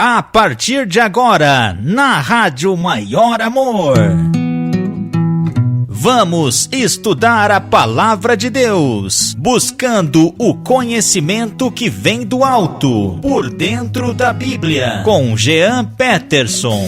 A partir de agora, na Rádio Maior Amor, vamos estudar a Palavra de Deus, buscando o conhecimento que vem do alto, por dentro da Bíblia, com Jean Peterson.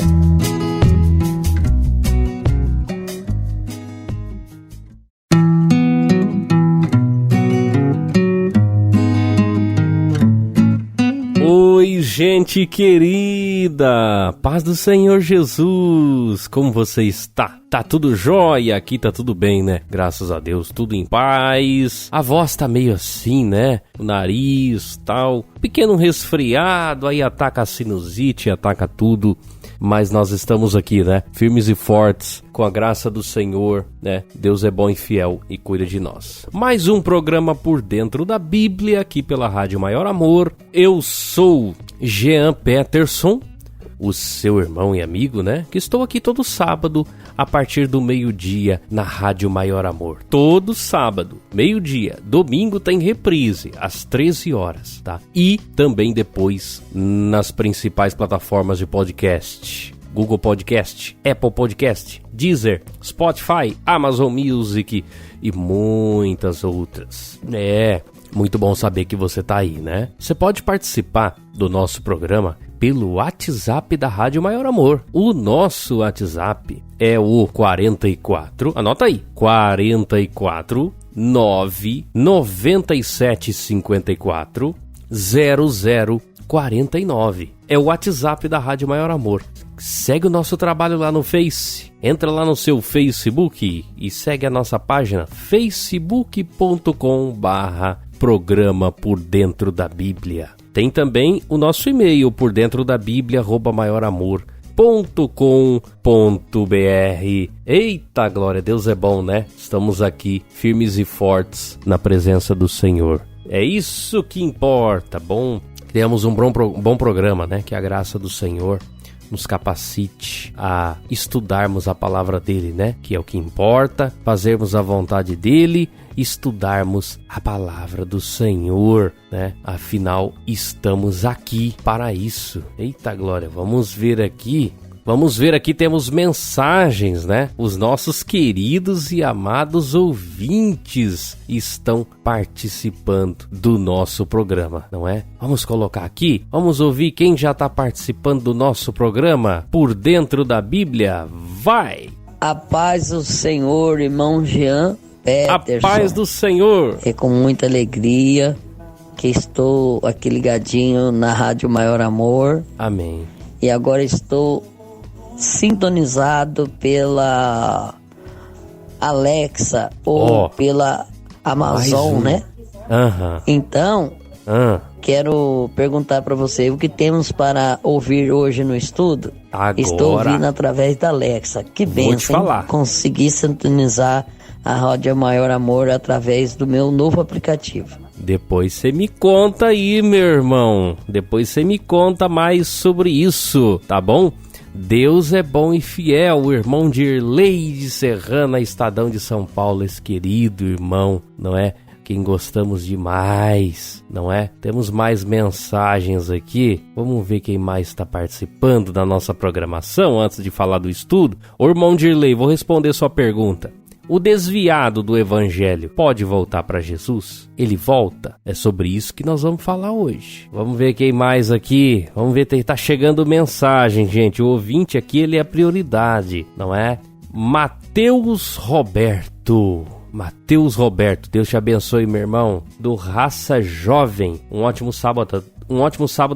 Oi, gente querida, paz do Senhor Jesus, como você está? Tá tudo jóia? Aqui tá tudo bem, né? Graças a Deus, tudo em paz. A voz tá meio assim, né? O nariz, tal, pequeno resfriado, aí ataca a sinusite, ataca tudo. Mas nós estamos aqui, né? Firmes e fortes, com a graça do Senhor, né? Deus é bom e fiel e cuida de nós. Mais um programa por dentro da Bíblia, aqui pela Rádio Maior Amor. Eu sou Jean Peterson, o seu irmão e amigo, né? Que estou aqui todo sábado, a partir do meio-dia, na Rádio Maior Amor. Todo sábado, meio-dia. Domingo tem reprise, às 13 horas, tá? E também depois, nas principais plataformas de podcast. Google Podcast, Apple Podcast, Deezer, Spotify, Amazon Music e muitas outras. Muito bom saber que você tá aí, né? Você pode participar do nosso programa pelo WhatsApp da Rádio Maior Amor. O nosso WhatsApp é o 44, anota aí, 44 997 54 0049. É o WhatsApp da Rádio Maior Amor. Segue o nosso trabalho lá no Face. Entra lá no seu Facebook e segue a nossa página facebook.com/programa por dentro da Bíblia. Tem também o nosso e-mail por dentro da Bíblia @maioramor.com.br. Eita glória, Deus é bom, né? Estamos aqui firmes e fortes na presença do Senhor. É isso que importa. Bom, temos um bom programa, né? Que a graça do Senhor nos capacite a estudarmos a palavra dele, né? Que é o que importa, fazermos a vontade dele, estudarmos a palavra do Senhor, né? Afinal, estamos aqui para isso. Eita glória, vamos ver aqui, temos mensagens, né? Os nossos queridos e amados ouvintes estão participando do nosso programa, não é? Vamos colocar aqui, vamos ouvir quem já está participando do nosso programa por dentro da Bíblia. Vai! A paz do Senhor, irmão Jean Peterson. A paz do Senhor. É com muita alegria que estou aqui ligadinho na Rádio Maior Amor. Amém. E agora estou sintonizado pela Alexa ou pela Amazon, né? Então, quero perguntar para você o que temos para ouvir hoje no estudo. Agora, estou ouvindo através da Alexa. Que bênção conseguir sintonizar a Rádio Maior Amor através do meu novo aplicativo. Depois você me conta aí, meu irmão. Depois você me conta mais sobre isso, tá bom? Deus é bom e fiel, o irmão Dirley de Serrana, Estadão de São Paulo, esse querido irmão, não é? Quem gostamos demais, não é? Temos mais mensagens aqui, vamos ver quem mais está participando da nossa programação antes de falar do estudo. Ô irmão Dirley, vou responder sua pergunta. O desviado do evangelho pode voltar para Jesus? Ele volta? É sobre isso que nós vamos falar hoje. Vamos ver quem mais aqui. Vamos ver, tá chegando mensagem, gente. O ouvinte aqui, ele é a prioridade, não é? Matheus Roberto, Deus te abençoe, meu irmão. Do Raça Jovem. Um ótimo sábado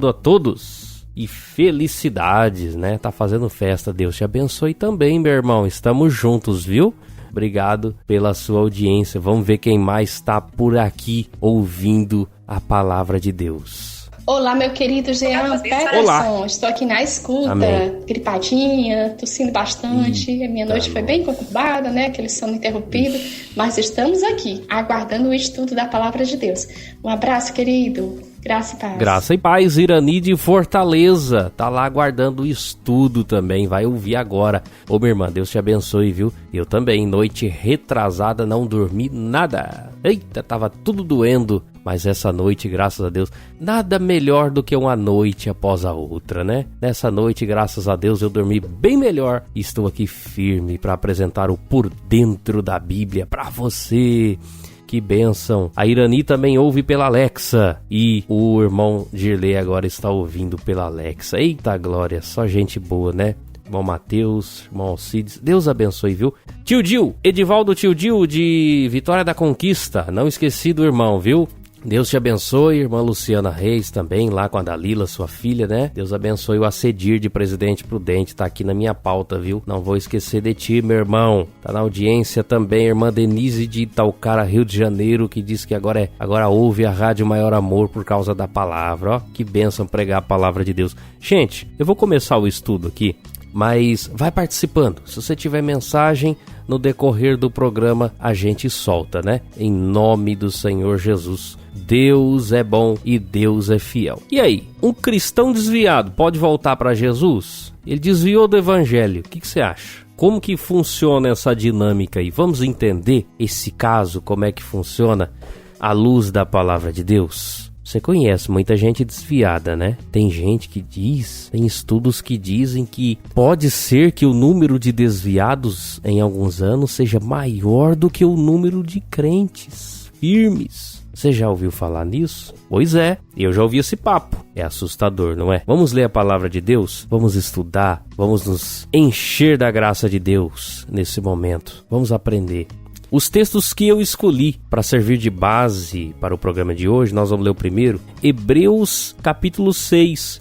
a todos. E felicidades, né? Tá fazendo festa. Deus te abençoe também, meu irmão. Estamos juntos, viu? Obrigado pela sua audiência. Vamos ver quem mais está por aqui ouvindo a palavra de Deus. Olá, meu querido Jean Peterson. Olá. Estou aqui na escuta, Amém. Gripadinha, tossindo bastante. A minha noite foi bem conturbada, né? Aquele sono interrompido. Mas estamos aqui, aguardando o estudo da palavra de Deus. Um abraço, querido. Graça e paz. Graça e paz, Irani de Fortaleza. Tá lá aguardando o estudo também. Vai ouvir agora. Ô, minha irmã, Deus te abençoe, viu? Eu também, noite retrasada, não dormi nada. Eita, tava tudo doendo. Mas essa noite, graças a Deus, nada melhor do que uma noite após a outra, né? Nessa noite, graças a Deus, eu dormi bem melhor e estou aqui firme para apresentar o Por Dentro da Bíblia para você. Que bênção. A Irani também ouve pela Alexa e o irmão Dirley agora está ouvindo pela Alexa. Eita glória, só gente boa, né? Irmão Mateus, irmão Alcides, Deus abençoe, viu? Tio Dil, Edivaldo Tio Dil de Vitória da Conquista, não esqueci do irmão, viu? Deus te abençoe, irmã Luciana Reis também, lá com a Dalila, sua filha, né? Deus abençoe o Acedir de Presidente Prudente, tá aqui na minha pauta, viu? Não vou esquecer de ti, meu irmão. Tá na audiência também, irmã Denise de Itaucara, Rio de Janeiro, que diz que agora ouve a Rádio Maior Amor por causa da palavra, ó. Que bênção pregar a palavra de Deus. Gente, eu vou começar o estudo aqui, mas vai participando. Se você tiver mensagem, no decorrer do programa a gente solta, né? Em nome do Senhor Jesus. Deus é bom e Deus é fiel. E aí, um cristão desviado pode voltar para Jesus? Ele desviou do evangelho. O que você acha? Como que funciona essa dinâmica aí? Vamos entender esse caso, como é que funciona à luz da palavra de Deus? Você conhece muita gente desviada, né? Tem gente que diz, tem estudos que dizem que pode ser que o número de desviados em alguns anos seja maior do que o número de crentes firmes. Você já ouviu falar nisso? Pois é, eu já ouvi esse papo. É assustador, não é? Vamos ler a palavra de Deus? Vamos estudar? Vamos nos encher da graça de Deus nesse momento. Vamos aprender. Os textos que eu escolhi para servir de base para o programa de hoje, nós vamos ler o primeiro, Hebreus capítulo 6,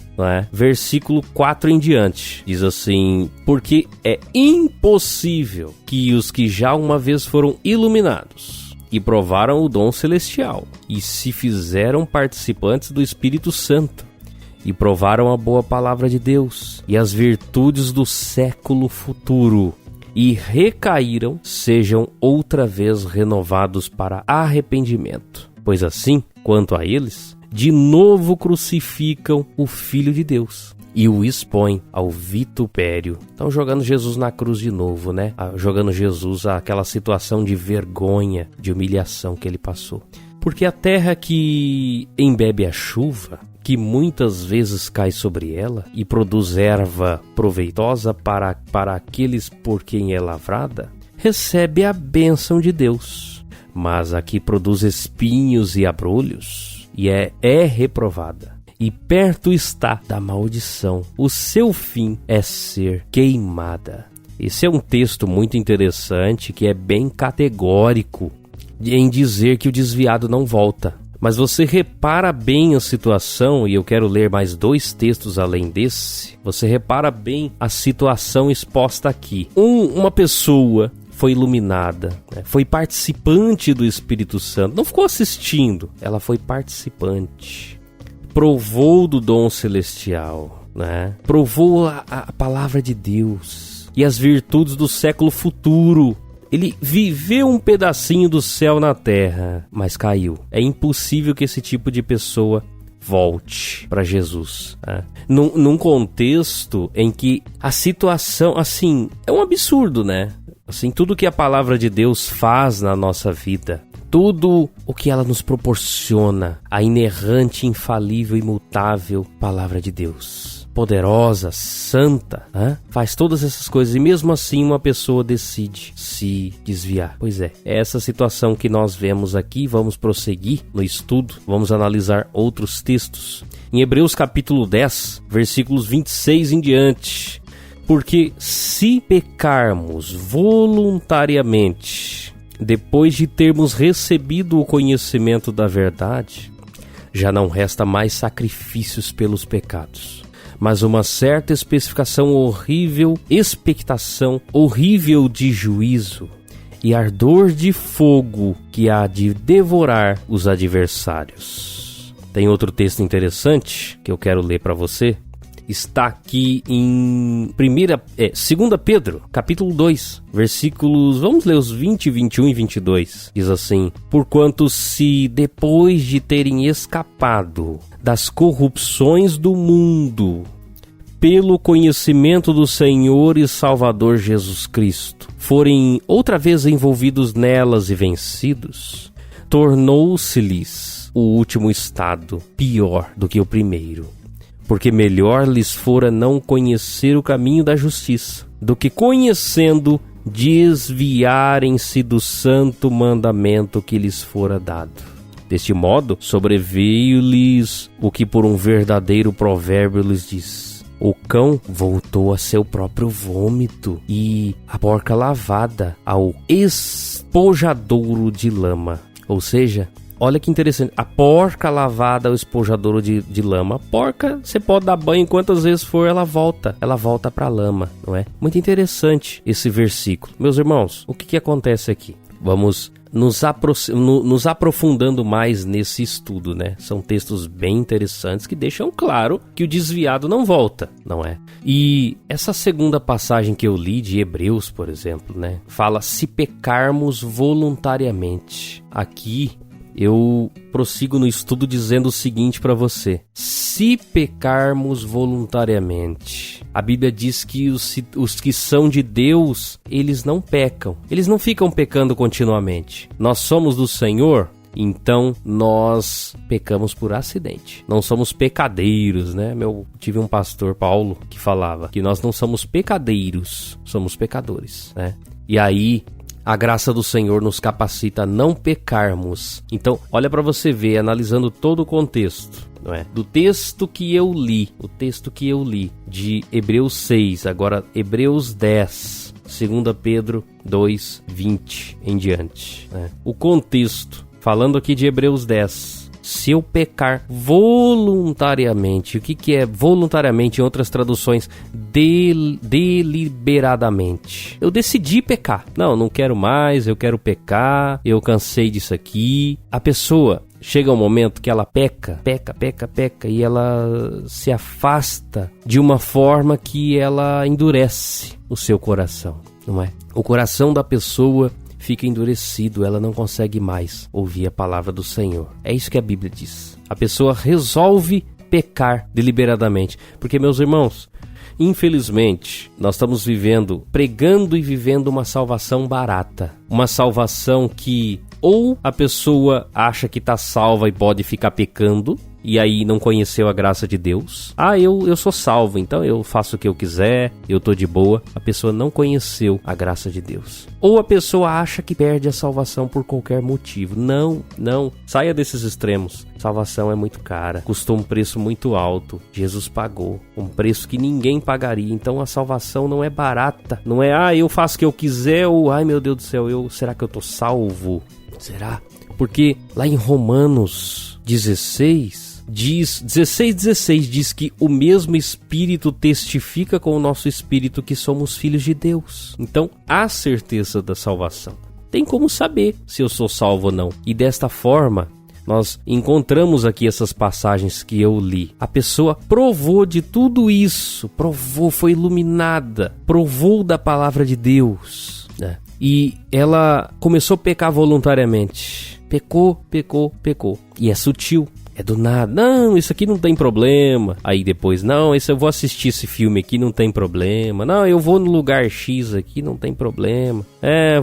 versículo 4 em diante. Diz assim: porque é impossível que os que já uma vez foram iluminados e provaram o dom celestial e se fizeram participantes do Espírito Santo e provaram a boa palavra de Deus e as virtudes do século futuro e recaíram, sejam outra vez renovados para arrependimento. Pois assim, quanto a eles, de novo crucificam o Filho de Deus e o expõem ao vitupério. Estão jogando Jesus na cruz de novo, né? Jogando Jesus àquela situação de vergonha, de humilhação que ele passou. Porque a terra que embebe a chuva, que muitas vezes cai sobre ela e produz erva proveitosa para aqueles por quem é lavrada, recebe a bênção de Deus. Mas a que produz espinhos e abrolhos e é reprovada. E perto está da maldição. O seu fim é ser queimada. Esse é um texto muito interessante que é bem categórico em dizer que o desviado não volta. Mas você repara bem a situação, e eu quero ler mais 2 textos além desse. Você repara bem a situação exposta aqui. Uma pessoa foi iluminada, né? Foi participante do Espírito Santo. Não ficou assistindo, ela foi participante. Provou do dom celestial, né? Provou a palavra de Deus e as virtudes do século futuro. Ele viveu um pedacinho do céu na terra, mas caiu. É impossível que esse tipo de pessoa volte para Jesus, né? Num contexto em que a situação, assim, é um absurdo, né? Assim, tudo que a palavra de Deus faz na nossa vida, tudo o que ela nos proporciona, a inerrante, infalível, imutável palavra de Deus. Poderosa, santa, faz todas essas coisas e mesmo assim uma pessoa decide se desviar. Pois é essa situação que nós vemos aqui. Vamos prosseguir no estudo, vamos analisar outros textos. Em Hebreus capítulo 10, versículos 26 em diante. Porque se pecarmos voluntariamente, depois de termos recebido o conhecimento da verdade, já não resta mais sacrifícios pelos pecados, mas uma certa expectação horrível de juízo e ardor de fogo que há de devorar os adversários. Tem outro texto interessante que eu quero ler para você. Está aqui em 2 Pedro, capítulo 2, versículos, vamos ler os 20, 21 e 22. Diz assim: porquanto se depois de terem escapado das corrupções do mundo, pelo conhecimento do Senhor e Salvador Jesus Cristo, forem outra vez envolvidos nelas e vencidos, tornou-se-lhes o último estado pior do que o primeiro. Porque melhor lhes fora não conhecer o caminho da justiça, do que conhecendo desviarem-se do santo mandamento que lhes fora dado. Deste modo, sobreveio-lhes o que por um verdadeiro provérbio lhes diz: o cão voltou a seu próprio vômito e a porca lavada ao espojadouro de lama. Ou seja, olha que interessante, a porca lavada ao espojadouro de lama. A porca, você pode dar banho quantas vezes for, ela volta para a lama, não é? Muito interessante esse versículo. Meus irmãos, o que acontece aqui? Vamos nos aprofundando mais nesse estudo, né? São textos bem interessantes que deixam claro que o desviado não volta, não é? E essa segunda passagem que eu li de Hebreus, por exemplo, né? Fala: se pecarmos voluntariamente. Aqui eu prossigo no estudo dizendo o seguinte para você: se pecarmos voluntariamente, a Bíblia diz que os que são de Deus, eles não pecam, eles não ficam pecando continuamente. Nós somos do Senhor, então nós pecamos por acidente. Não somos pecadeiros, né? Tive um pastor, Paulo, que falava que nós não somos pecadeiros, somos pecadores, né? E aí a graça do Senhor nos capacita a não pecarmos. Então, olha para você ver, analisando todo o contexto, não é? Do texto que eu li, de Hebreus 6, agora Hebreus 10, 2 Pedro 2, 20 em diante, né? O contexto, falando aqui de Hebreus 10, se eu pecar voluntariamente, o que é voluntariamente? Em outras traduções, deliberadamente. Eu decidi pecar. Não quero mais, eu quero pecar, eu cansei disso aqui. A pessoa chega um momento que ela peca e ela se afasta de uma forma que ela endurece o seu coração, não é? O coração da pessoa fica endurecido, ela não consegue mais ouvir a palavra do Senhor. É isso que a Bíblia diz. A pessoa resolve pecar deliberadamente. Porque, meus irmãos, infelizmente, nós estamos pregando e vivendo uma salvação barata. Uma salvação que ou a pessoa acha que está salva e pode ficar pecando, e aí não conheceu a graça de Deus. Eu sou salvo, então eu faço o que eu quiser, eu tô de boa. A pessoa não conheceu a graça de Deus. Ou a pessoa acha que perde a salvação por qualquer motivo. Não. Saia desses extremos. Salvação é muito cara, custou um preço muito alto. Jesus pagou um preço que ninguém pagaria. Então a salvação não é barata. Não é, eu faço o que eu quiser, ou, meu Deus do céu, será que eu tô salvo? Será? Porque lá em Romanos 16 diz que o mesmo Espírito testifica com o nosso Espírito que somos filhos de Deus. Então, há certeza da salvação. Tem como saber se eu sou salvo ou não. E desta forma, nós encontramos aqui essas passagens que eu li. A pessoa provou de tudo isso, foi iluminada, provou da palavra de Deus, né? E ela começou a pecar voluntariamente. Pecou. E é sutil. É do nada. Não, isso aqui não tem problema. Aí depois, eu vou assistir esse filme aqui, não tem problema. Não, eu vou no lugar X aqui, não tem problema.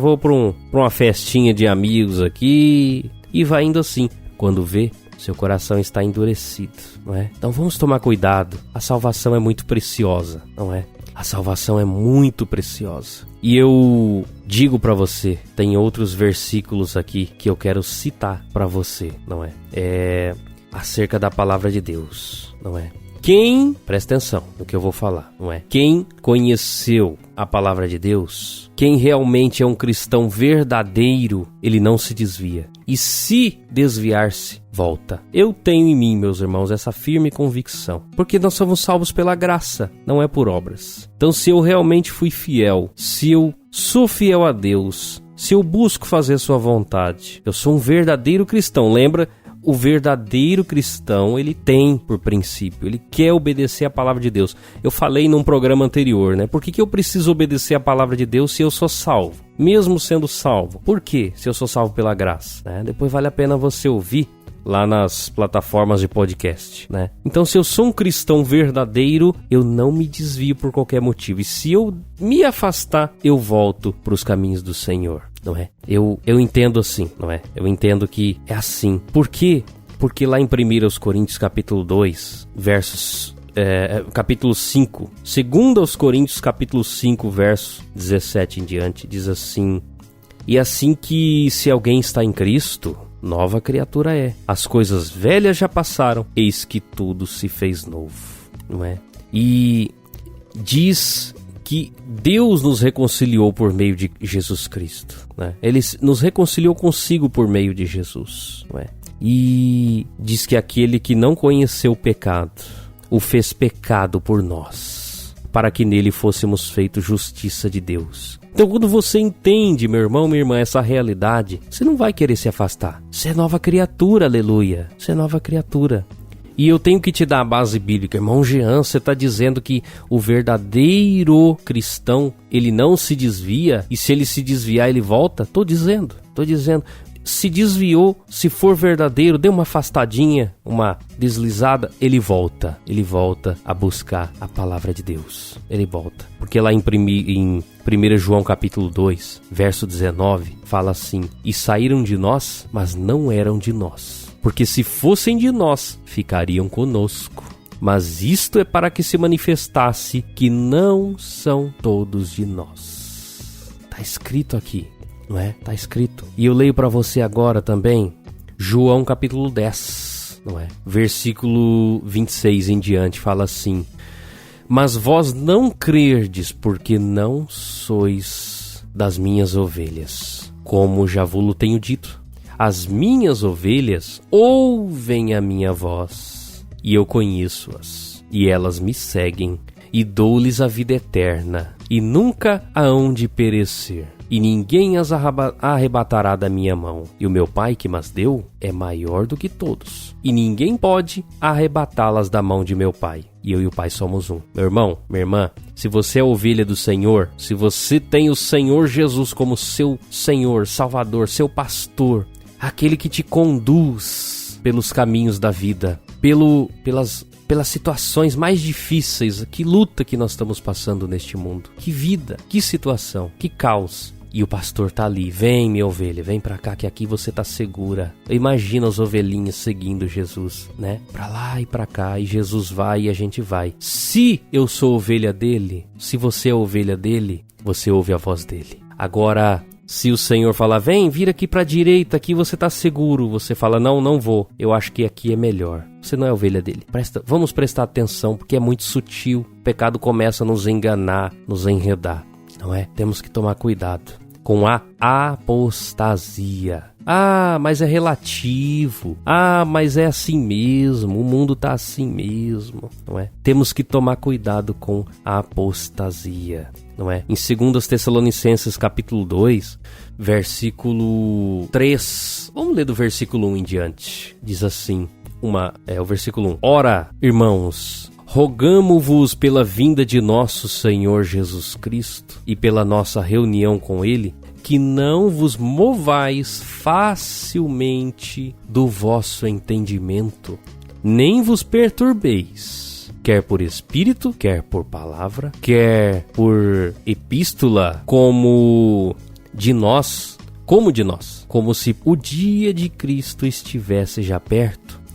Vou pra uma festinha de amigos aqui. E vai indo assim. Quando vê, seu coração está endurecido, não é? Então vamos tomar cuidado. A salvação é muito preciosa, não é? A salvação é muito preciosa. E eu digo para você, tem outros versículos aqui que eu quero citar para você, não é? Acerca da palavra de Deus, não é? Presta atenção no que eu vou falar, não é? Quem conheceu a palavra de Deus, quem realmente é um cristão verdadeiro, ele não se desvia. E se desviar-se, volta. Eu tenho em mim, meus irmãos, essa firme convicção. Porque nós somos salvos pela graça, não é por obras. Então, se eu realmente fui fiel, se eu sou fiel a Deus, se eu busco fazer sua vontade, eu sou um verdadeiro cristão. Lembra? O verdadeiro cristão, ele tem por princípio, ele quer obedecer a palavra de Deus. Eu falei num programa anterior, né? Por que eu preciso obedecer a palavra de Deus se eu sou salvo? Mesmo sendo salvo. Por quê? Se eu sou salvo pela graça, né? Depois vale a pena você ouvir lá nas plataformas de podcast, né? Então, se eu sou um cristão verdadeiro, eu não me desvio por qualquer motivo. E se eu me afastar, eu volto para os caminhos do Senhor, não é? Eu entendo assim, não é? Eu entendo que é assim. Por quê? Porque lá em 1 Coríntios capítulo 2, capítulo 5, 2 Coríntios capítulo 5, verso 17 em diante, diz assim: e assim que se alguém está em Cristo, nova criatura é. As coisas velhas já passaram, eis que tudo se fez novo, não é? E diz que Deus nos reconciliou por meio de Jesus Cristo, né? Ele nos reconciliou consigo por meio de Jesus, não é? E diz que aquele que não conheceu o pecado, o fez pecado por nós, para que nele fôssemos feitos justiça de Deus. Então, quando você entende, meu irmão, minha irmã, essa realidade, você não vai querer se afastar. Você é nova criatura, aleluia. Você é nova criatura. E eu tenho que te dar a base bíblica. Irmão Jean, você está dizendo que o verdadeiro cristão, ele não se desvia, e se ele se desviar, ele volta? Estou dizendo. Se desviou, se for verdadeiro, dê uma afastadinha, uma deslizada, ele volta a buscar a palavra de Deus, ele volta, porque lá em 1 João capítulo 2, verso 19, fala assim: e saíram de nós, mas não eram de nós, porque se fossem de nós, ficariam conosco, mas isto é para que se manifestasse que não são todos de nós. Está escrito aqui, não é? Está escrito. E eu leio para você agora também João capítulo 10, não é? Versículo 26 em diante, fala assim: mas vós não crerdes, porque não sois das minhas ovelhas, como já vos tenho dito. As minhas ovelhas ouvem a minha voz, e eu conheço-as, e elas me seguem, e dou-lhes a vida eterna, e nunca hão de perecer, e ninguém as arrebatará da minha mão. E o meu Pai que mas deu é maior do que todos, e ninguém pode arrebatá-las da mão de meu Pai. E eu e o Pai somos um. Meu irmão, minha irmã, se você é ovelha do Senhor, se você tem o Senhor Jesus como seu Senhor, Salvador, seu pastor, aquele que te conduz pelos caminhos da vida, pelas situações mais difíceis, que luta que nós estamos passando neste mundo, que vida, que situação, que caos. E o pastor tá ali: vem minha ovelha, vem pra cá que aqui você tá segura. Imagina as ovelhinhas seguindo Jesus, né? Pra lá e pra cá, e Jesus vai e a gente vai. Se eu sou ovelha dele, se você é ovelha dele, você ouve a voz dele. Agora, se o Senhor falar: vem, vira aqui pra direita, aqui você tá seguro, você fala: não vou, eu acho que aqui é melhor. Você não é ovelha dele. Vamos prestar atenção, porque é muito sutil. O pecado começa a nos enganar, nos enredar, não é? Temos que tomar cuidado com a apostasia. Ah, mas é relativo. Ah, mas é assim mesmo. O mundo tá assim mesmo, não é? Temos que tomar cuidado com a apostasia, não é? Em 2 Tessalonicenses capítulo 2, versículo 3. Vamos ler do versículo 1 em diante. Diz assim, o versículo 1. Ora, irmãos, rogamo-vos pela vinda de nosso Senhor Jesus Cristo e pela nossa reunião com Ele, que não vos movais facilmente do vosso entendimento, nem vos perturbeis, quer por espírito, quer por palavra, quer por epístola, como de nós, como se o dia de Cristo estivesse já perto.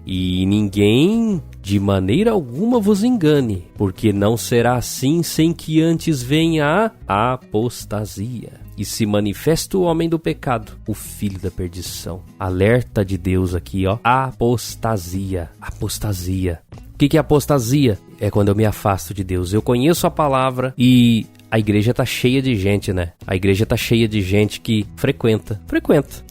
E ninguém de maneira alguma vos engane, porque não será assim sem que antes venha a apostasia e se manifeste o homem do pecado, o filho da perdição. Alerta de Deus aqui, ó. Apostasia. O que é apostasia? É quando eu me afasto de Deus. Eu conheço a palavra e a igreja tá cheia de gente, né? A igreja tá cheia de gente que frequenta.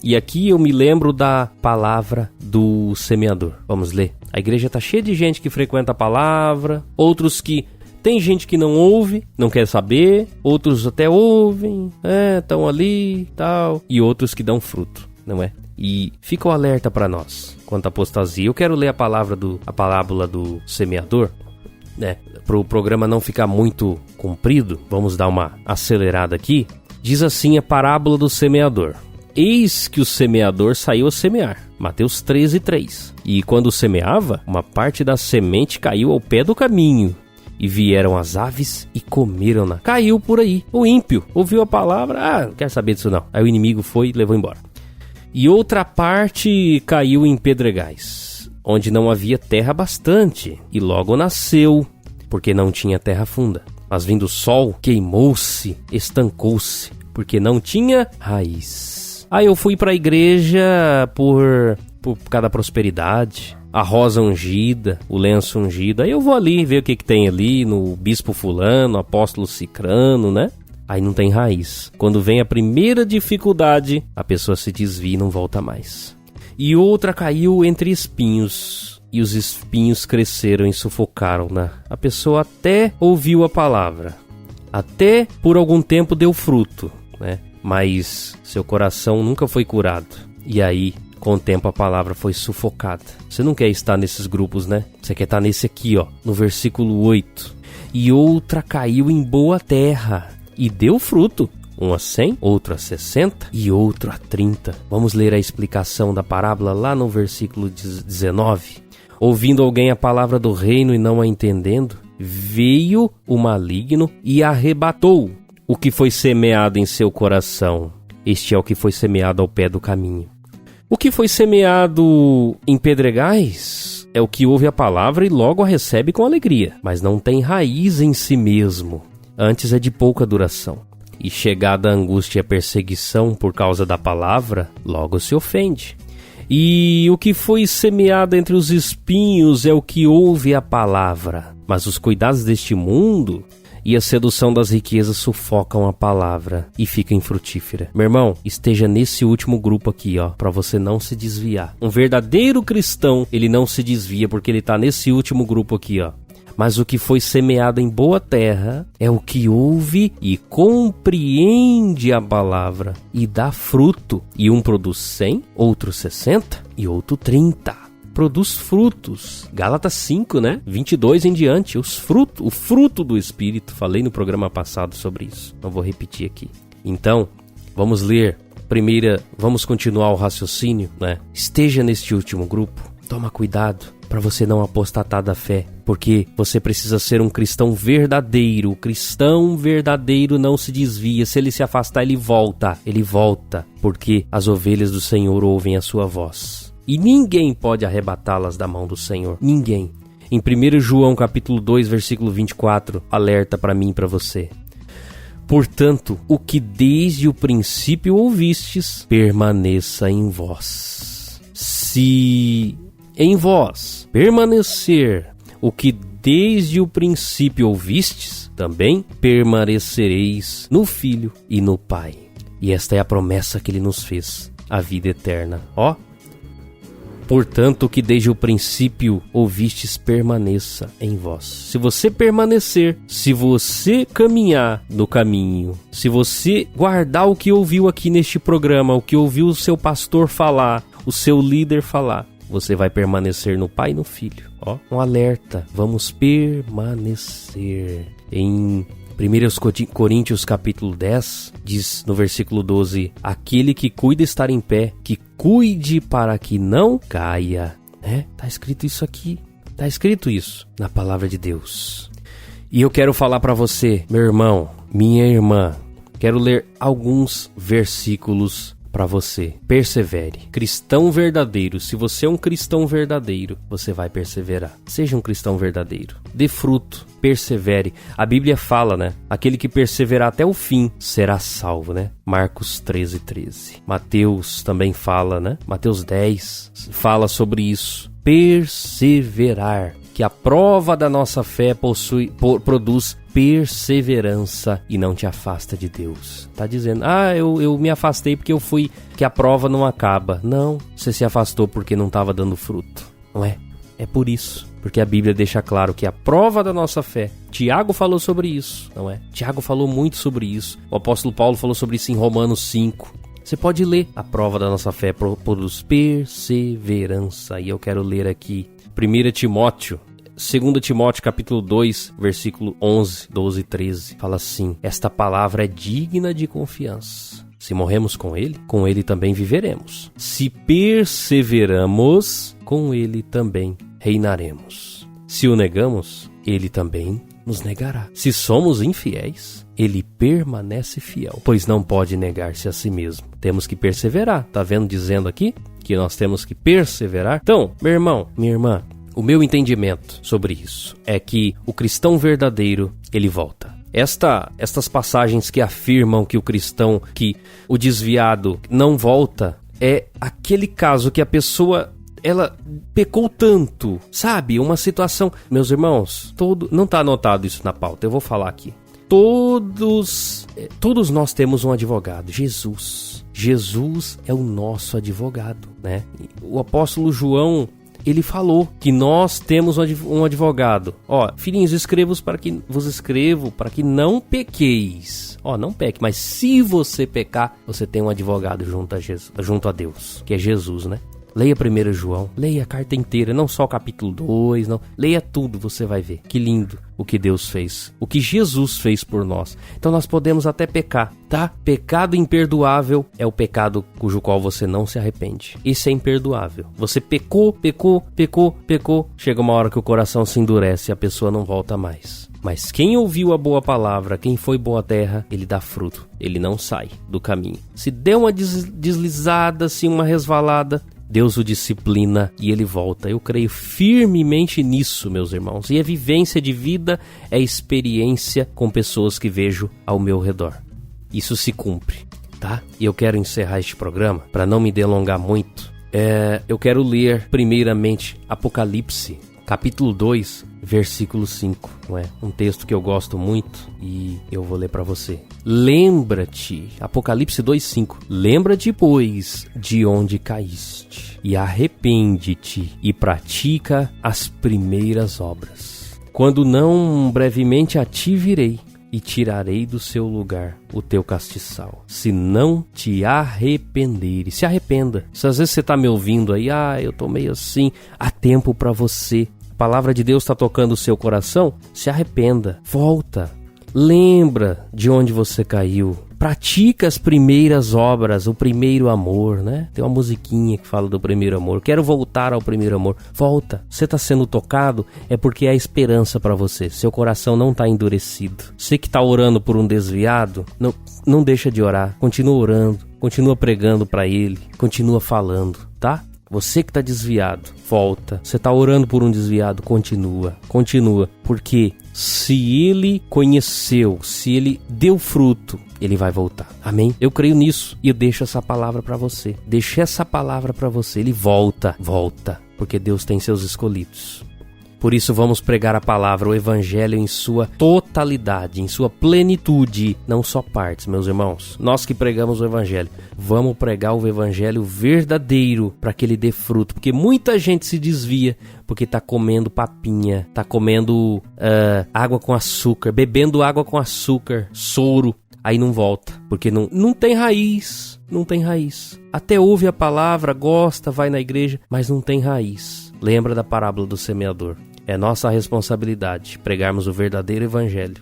E aqui eu me lembro da palavra do semeador. Vamos ler. A igreja tá cheia de gente que frequenta a palavra, outros que... Tem gente que não ouve, não quer saber, outros até ouvem, estão ali e tal, e outros que dão fruto, não é? E fica o alerta para nós quanto à apostasia. Eu quero ler a parábola do semeador, né? Para o programa não ficar muito comprido, vamos dar uma acelerada aqui. Diz assim a parábola do semeador. Eis que o semeador saiu a semear. Mateus 13:3. E quando semeava, uma parte da semente caiu ao pé do caminho. E vieram as aves e comeram-na. Caiu por aí. O ímpio ouviu a palavra. Não quero saber disso não. Aí o inimigo foi e levou embora. E outra parte caiu em pedregais, onde não havia terra bastante, e logo nasceu, porque não tinha terra funda. Mas vindo o sol, queimou-se, estancou-se, porque não tinha raiz. Aí eu fui para a igreja por causa da prosperidade, a rosa ungida, o lenço ungido. Aí eu vou ali ver o que tem ali no bispo fulano, apóstolo cicrano, né? Aí não tem raiz. Quando vem a primeira dificuldade, a pessoa se desvia e não volta mais. E outra caiu entre espinhos, e os espinhos cresceram e sufocaram-na. A pessoa até ouviu a palavra, até por algum tempo deu fruto, né? Mas seu coração nunca foi curado. E aí, com o tempo, a palavra foi sufocada. Você não quer estar nesses grupos, né? Você quer estar nesse aqui, ó, no versículo 8. E outra caiu em boa terra e deu fruto. Um a 100, outro a 60 e outro a 30. Vamos ler a explicação da parábola lá no versículo 19. Ouvindo alguém a palavra do reino e não a entendendo, veio o maligno e arrebatou o que foi semeado em seu coração. Este é o que foi semeado ao pé do caminho. O que foi semeado em pedregais é o que ouve a palavra e logo a recebe com alegria, mas não tem raiz em si mesmo. Antes é de pouca duração. E chegada a angústia e a perseguição por causa da palavra, logo se ofende. E o que foi semeado entre os espinhos é o que ouve a palavra. Mas os cuidados deste mundo e a sedução das riquezas sufocam a palavra e fica infrutífera. Meu irmão, esteja nesse último grupo aqui, ó, para você não se desviar. Um verdadeiro cristão, ele não se desvia porque ele tá nesse último grupo aqui, ó. Mas o que foi semeado em boa terra é o que ouve e compreende a palavra e dá fruto. E um produz 100, outro 60 e outro 30. Produz frutos. Gálatas 5, né? 22 em diante. O fruto do Espírito. Falei no programa passado sobre isso. Não vou repetir aqui. Então, vamos ler. Vamos continuar o raciocínio, né? Esteja neste último grupo. Toma cuidado para você não apostatar da fé, porque você precisa ser um cristão verdadeiro. O cristão verdadeiro não se desvia. Se ele se afastar, ele volta, porque as ovelhas do Senhor ouvem a sua voz. E ninguém pode arrebatá-las da mão do Senhor. Ninguém. Em 1 João capítulo 2, versículo 24, alerta para mim e para você. Portanto, o que desde o princípio ouvistes, permaneça em vós. Se em vós permanecer o que desde o princípio ouvistes, também permanecereis no Filho e no Pai. E esta é a promessa que ele nos fez, a vida eterna. Ó, portanto, o que desde o princípio ouvistes, permaneça em vós. Se você permanecer, se você caminhar no caminho, se você guardar o que ouviu aqui neste programa, o que ouviu o seu pastor falar, o seu líder falar, você vai permanecer no Pai e no Filho. Ó, um alerta. Vamos permanecer. Em 1 Coríntios capítulo 10, diz no versículo 12, aquele que cuida estar em pé, que cuide para que não caia. Tá escrito isso aqui. Tá escrito isso na palavra de Deus. E eu quero falar para você, meu irmão, minha irmã, quero ler alguns versículos para você. Persevere. Cristão verdadeiro. Se você é um cristão verdadeiro, você vai perseverar. Seja um cristão verdadeiro. Dê fruto. Persevere. A Bíblia fala, né? Aquele que perseverar até o fim será salvo, né? Marcos 13:13. Mateus também fala, né? Mateus 10 fala sobre isso. Perseverar. Que a prova da nossa fé produz perseverança e não te afasta de Deus. Tá dizendo, eu me afastei porque eu fui, que a prova não acaba. Não, você se afastou porque não estava dando fruto, não é? É por isso, porque a Bíblia deixa claro que a prova da nossa fé, Tiago falou sobre isso, não é? Tiago falou muito sobre isso, o apóstolo Paulo falou sobre isso em Romanos 5. Você pode ler, a prova da nossa fé produz perseverança, e eu quero ler aqui 2 Timóteo capítulo 2, versículo 11, 12 e 13. Fala assim, esta palavra é digna de confiança. Se morremos com ele também viveremos. Se perseveramos, com ele também reinaremos. Se o negamos, ele também nos negará. Se somos infiéis, ele permanece fiel, pois não pode negar-se a si mesmo. Temos que perseverar. Tá vendo dizendo aqui que nós temos que perseverar? Então, meu irmão, minha irmã, o meu entendimento sobre isso é que o cristão verdadeiro, ele volta. Estas passagens que afirmam que o desviado não volta, é aquele caso que a pessoa, ela pecou tanto, sabe? Uma situação... Meus irmãos, não está anotado isso na pauta, eu vou falar aqui. Todos nós temos um advogado, Jesus. Jesus é o nosso advogado, né? O apóstolo João, ele falou que nós temos um advogado. Filhinhos, vos escrevo para que não pequeis. Não peque, mas se você pecar, você tem um advogado junto a Deus, que é Jesus, né? Leia 1 João, leia a carta inteira, não só o capítulo 2, não. Leia tudo, você vai ver. Que lindo o que Deus fez, o que Jesus fez por nós. Então nós podemos até pecar, tá? Pecado imperdoável é o pecado cujo qual você não se arrepende. Isso é imperdoável. Você pecou. Chega uma hora que o coração se endurece e a pessoa não volta mais. Mas quem ouviu a boa palavra, quem foi boa terra, ele dá fruto. Ele não sai do caminho. Se deu uma deslizada, assim, uma resvalada, Deus o disciplina e ele volta. Eu creio firmemente nisso, meus irmãos. E a vivência de vida é experiência com pessoas que vejo ao meu redor. Isso se cumpre, tá? E eu quero encerrar este programa, para não me delongar muito. Eu quero ler primeiramente Apocalipse, capítulo 2, versículo 5, não é? Um texto que eu gosto muito e eu vou ler para você. Lembra-te, Apocalipse 2:5. Lembra-te, pois, de onde caíste, e arrepende-te e pratica as primeiras obras. Quando não, brevemente a ti virei e tirarei do seu lugar o teu castiçal, se não te arrependeres. Se arrependa. Se às vezes você está me ouvindo aí, eu tô meio assim, há tempo para você. A palavra de Deus está tocando o seu coração, se arrependa, volta, lembra de onde você caiu, pratica as primeiras obras, o primeiro amor, né? Tem uma musiquinha que fala do primeiro amor. Quero voltar ao primeiro amor. Volta. Você está sendo tocado, é porque há esperança para você. Seu coração não está endurecido. Você que está orando por um desviado, não deixa de orar. Continua orando, continua pregando para ele, continua falando, tá? Você que está desviado, volta. Você está orando por um desviado, continua. Porque se ele conheceu, se ele deu fruto, ele vai voltar. Amém? Eu creio nisso e eu deixo essa palavra para você. Deixei essa palavra para você. Ele volta. Porque Deus tem seus escolhidos. Por isso vamos pregar a palavra, o evangelho em sua totalidade, em sua plenitude, não só partes, meus irmãos. Nós que pregamos o evangelho, vamos pregar o evangelho verdadeiro para que ele dê fruto, porque muita gente se desvia porque está comendo papinha, está comendo água com açúcar, bebendo água com açúcar, soro, aí não volta, porque não tem raiz, não tem raiz. Até ouve a palavra, gosta, vai na igreja, mas não tem raiz. Lembra da parábola do semeador. É nossa responsabilidade pregarmos o verdadeiro evangelho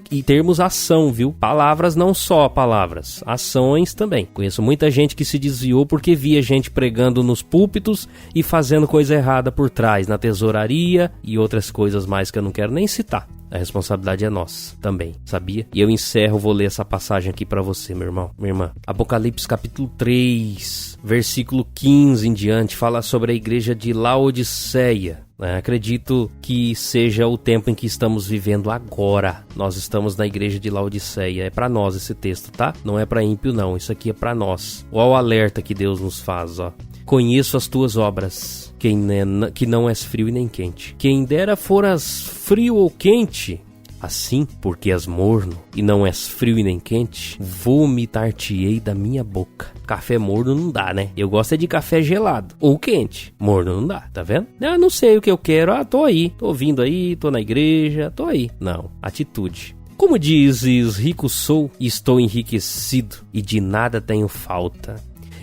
e termos ação, viu? Palavras, não só palavras, ações também. Conheço muita gente que se desviou porque via gente pregando nos púlpitos e fazendo coisa errada por trás, na tesouraria e outras coisas mais que eu não quero nem citar. A responsabilidade é nossa também, sabia? E eu encerro, vou ler essa passagem aqui pra você, meu irmão, minha irmã. Apocalipse capítulo 3, versículo 15 em diante, fala sobre a igreja de Laodiceia. Acredito que seja o tempo em que estamos vivendo agora. Nós estamos na igreja de Laodiceia. É pra nós esse texto, tá? Não é pra ímpio não, isso aqui é pra nós. Olha o alerta que Deus nos faz, ó. Conheço as tuas obras, que não és frio e nem quente. Quem dera foras frio ou quente, assim, porque és morno e não és frio e nem quente, vomitar-te-ei da minha boca. Café morno não dá, né? Eu gosto é de café gelado ou quente. Morno não dá, tá vendo? Não sei o que eu quero. Tô aí, tô vindo aí, tô na igreja, tô aí. Não, atitude. Como dizes, rico sou e estou enriquecido e de nada tenho falta.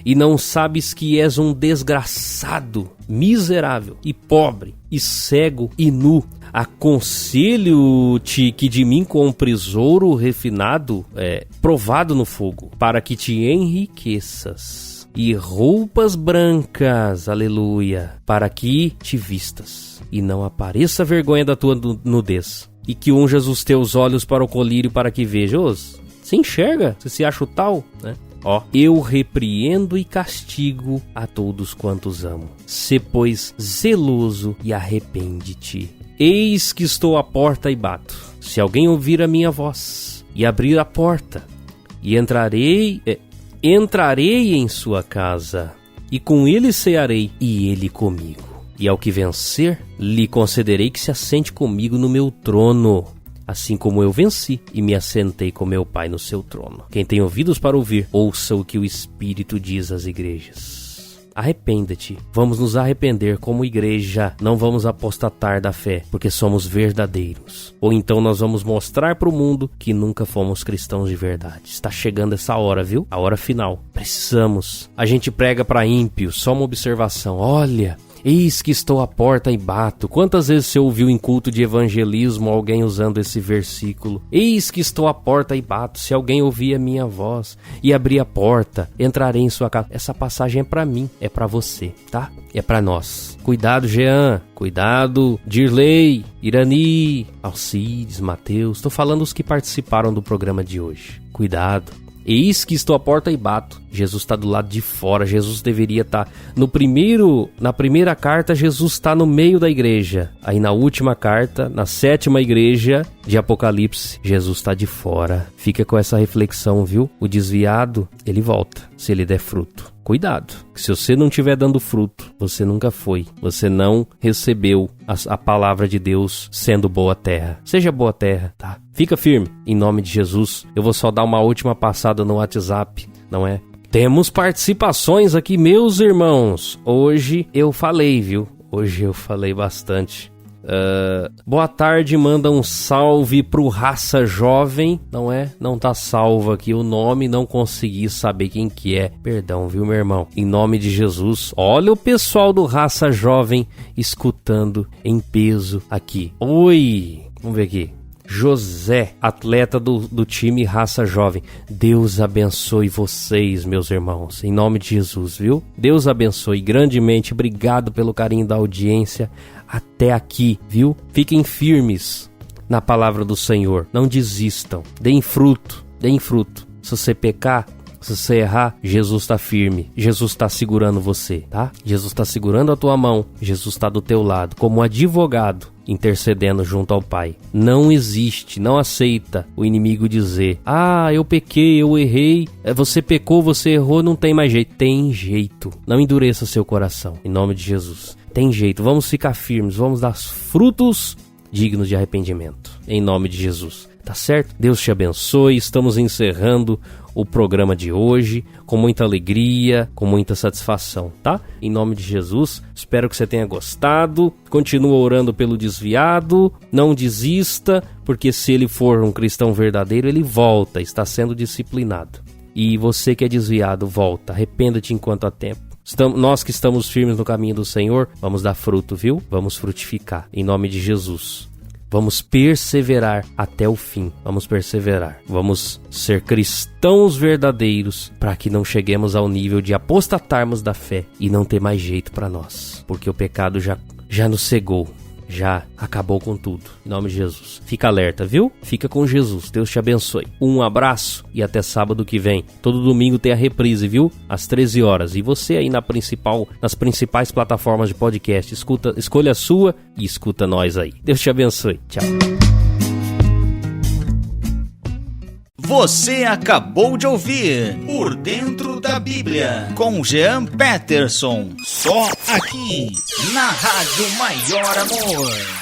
E não sabes que és um desgraçado, miserável e pobre, e cego e nu. Aconselho-te que de mim compres ouro refinado, provado no fogo, para que te enriqueças, e roupas brancas, aleluia, para que te vistas, e não apareça a vergonha da tua nudez. e que unjas os teus olhos para o colírio para que vejas. Você enxerga? Você se acha o tal, né? Ó, eu repreendo e castigo a todos quantos amo. Sê, pois, zeloso e arrepende-te. Eis que estou à porta e bato. Se alguém ouvir a minha voz e abrir a porta, e entrarei em sua casa, e com ele cearei, e ele comigo. E ao que vencer, lhe concederei que se assente comigo no meu trono, assim como eu venci e me assentei com meu Pai no seu trono. Quem tem ouvidos para ouvir, ouça o que o Espírito diz às igrejas. Arrependa-te. Vamos nos arrepender como igreja. Não vamos apostatar da fé, porque somos verdadeiros. Ou então nós vamos mostrar para o mundo que nunca fomos cristãos de verdade. Está chegando essa hora, viu? A hora final. Precisamos. A gente prega para ímpios. Só uma observação. Olha, eis que estou à porta e bato. Quantas vezes você ouviu em culto de evangelismo alguém usando esse versículo? Eis que estou à porta e bato. Se alguém ouvir a minha voz e abrir a porta, entrarei em sua casa. Essa passagem é para mim, é para você, tá? É para nós. Cuidado, Jean. Cuidado, Dirley, Irani, Alcides, Mateus. Estou falando os que participaram do programa de hoje. Cuidado. Eis que estou à porta e bato. Jesus está do lado de fora. Jesus deveria estar na primeira carta, Jesus está no meio da igreja. Aí na última carta, na 7ª igreja de Apocalipse, Jesus está de fora. Fica com essa reflexão, viu? O desviado, ele volta, se ele der fruto. Cuidado, que se você não estiver dando fruto, você nunca foi. Você não recebeu a palavra de Deus sendo boa terra. Seja boa terra, tá? Fica firme, em nome de Jesus. Eu vou só dar uma última passada no WhatsApp, não é? Temos participações aqui, meus irmãos. Hoje eu falei, viu? Hoje eu falei bastante. Boa tarde, manda um salve pro Raça Jovem. Não é? Não tá salvo aqui o nome, não consegui saber quem que é. Perdão, viu, meu irmão? Em nome de Jesus. Olha o pessoal do Raça Jovem escutando em peso aqui. Oi! Vamos ver aqui. José, atleta do time Raça Jovem. Deus abençoe vocês, meus irmãos, em nome de Jesus, viu? Deus abençoe grandemente, obrigado pelo carinho da audiência até aqui, viu? Fiquem firmes na palavra do Senhor, não desistam, deem fruto. Se você pecar, se você errar, Jesus está firme, Jesus está segurando você, tá? Jesus está segurando a tua mão, Jesus está do teu lado, como advogado, intercedendo junto ao Pai. Não existe, não aceita o inimigo dizer: ah, eu pequei, eu errei, você pecou, você errou, não tem mais jeito. Tem jeito, não endureça seu coração, em nome de Jesus. Tem jeito, vamos ficar firmes, vamos dar frutos dignos de arrependimento, em nome de Jesus. Tá certo? Deus te abençoe. Estamos encerrando o programa de hoje com muita alegria, com muita satisfação, tá? Em nome de Jesus, espero que você tenha gostado. Continua orando pelo desviado, não desista, porque se ele for um cristão verdadeiro, ele volta, está sendo disciplinado. E você que é desviado, volta, arrependa-te enquanto há tempo. Nós que estamos firmes no caminho do Senhor, vamos dar fruto, viu? Vamos frutificar, em nome de Jesus. Vamos perseverar até o fim. Vamos perseverar. Vamos ser cristãos verdadeiros para que não cheguemos ao nível de apostatarmos da fé e não ter mais jeito para nós. Porque o pecado já nos cegou. Já acabou com tudo. Em nome de Jesus. Fica alerta, viu? Fica com Jesus. Deus te abençoe. Um abraço e até sábado que vem. Todo domingo tem a reprise, viu? Às 13 horas. E você aí nas principais plataformas de podcast. Escolha a sua e escuta nós aí. Deus te abençoe. Tchau. Você acabou de ouvir Por Dentro da Bíblia com Jean Peterson, só aqui na Rádio Maior Amor.